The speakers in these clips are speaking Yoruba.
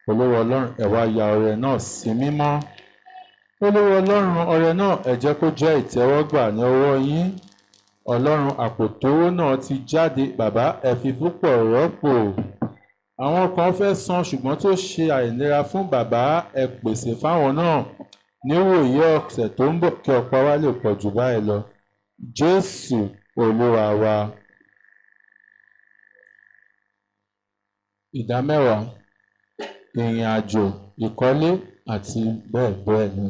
Olúwa Ọlọ́run ẹ wá ya ọrẹ náà sí mímọ́. Olúwa Ọlọ́run ọrẹ náà ẹ jẹ́ kó jẹ́ ìtẹ́wọ́gbà ní ọwọ́ yín. Ọlọ́run àpòtówó náà ti jáde, bàbá ẹ fi púpọ̀ rọ́pò. Àwọn kan fẹ́ san ṣùgbọ́n tó ṣe àìlera fún bàbá ẹ pèsè fáwọn náà níwòye ọ̀sẹ̀ tó ń bọ̀ kí ọ̀pá wa lè pọ̀ jù báyìí lọ. Jésù Olúwa wa. Ìdámẹ́wàá, ìrìn àjò, ìkọ́lé àti bẹ́ẹ̀ bẹ́ẹ̀ ni.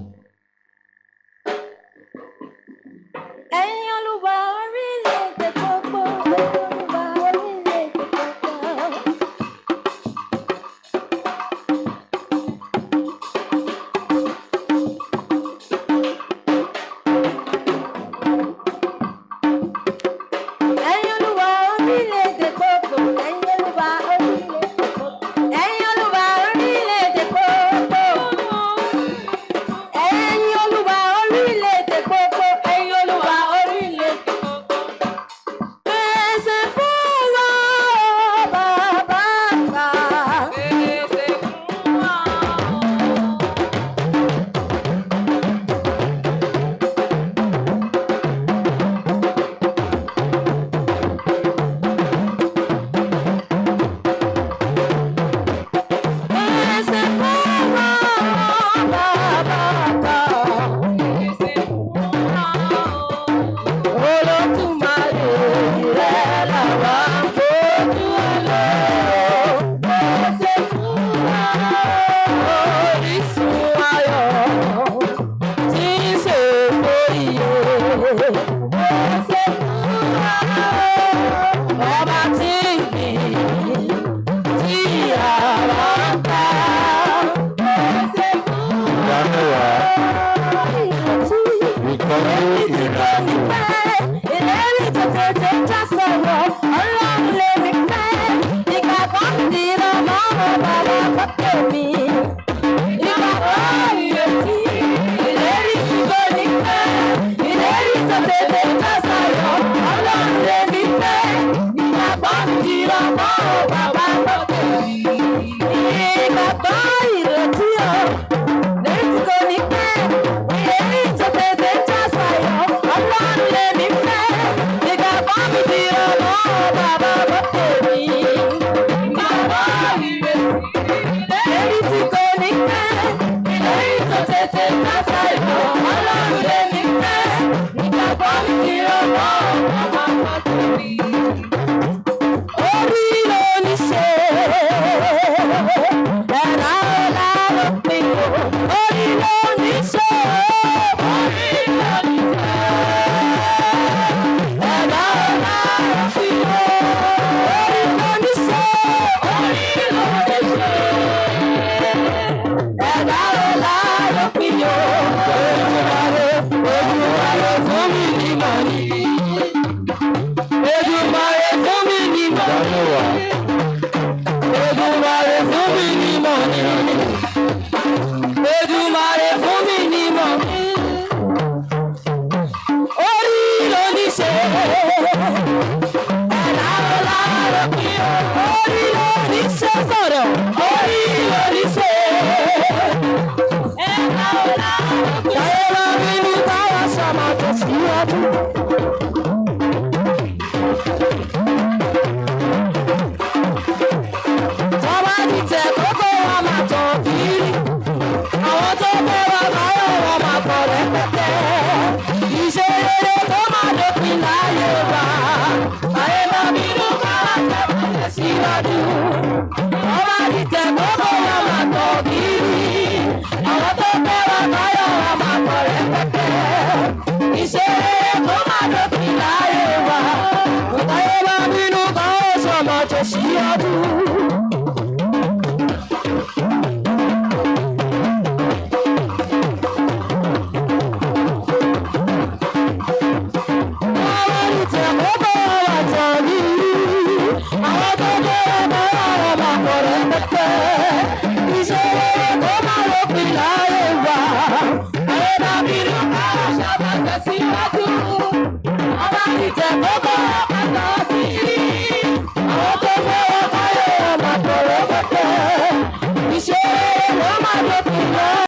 Ẹ̀yin Olúwa orílẹ̀-èdè gbogbo, Olúwa orílẹ̀-èdè gbogbo. Ẹ̀yin Olúwa orílẹ̀-èdè gbogbo, ẹ̀yin Olúwa orílẹ̀-èdè gbogbo. Ẹ̀yin Olúwa orílẹ̀-èdè gbogbo. Ẹ̀yin Olúwa orílẹ̀-èdè gbogbo, ẹ̀yin Olúwa orílẹ̀-èdè gbogbo. Pèsè fún wa, bàbá àgbà. Pèsè fún wa. Pèsè fún wa, bàbá àgbà. Pèsè fún wa. Olódùmarè rẹ̀ làwa ń fojú lọ. Pèsè fún wa. Orísun ayọ̀ tí ń ṣòfò iye. Pèsè fún wa. Ọba tí ń gbìn tí àwa ń ká. Pèsè fún wa. Ìdámẹ́wàá, ìkọ́lé, ìrìn àjò. Ìlérí tètè já sọ̀rọ̀, Ọlọ́run lè mi fẹ́. Ìgbàgbọ́ ti rọ̀ mọ́ bàbá kọ́tẹ́ mi.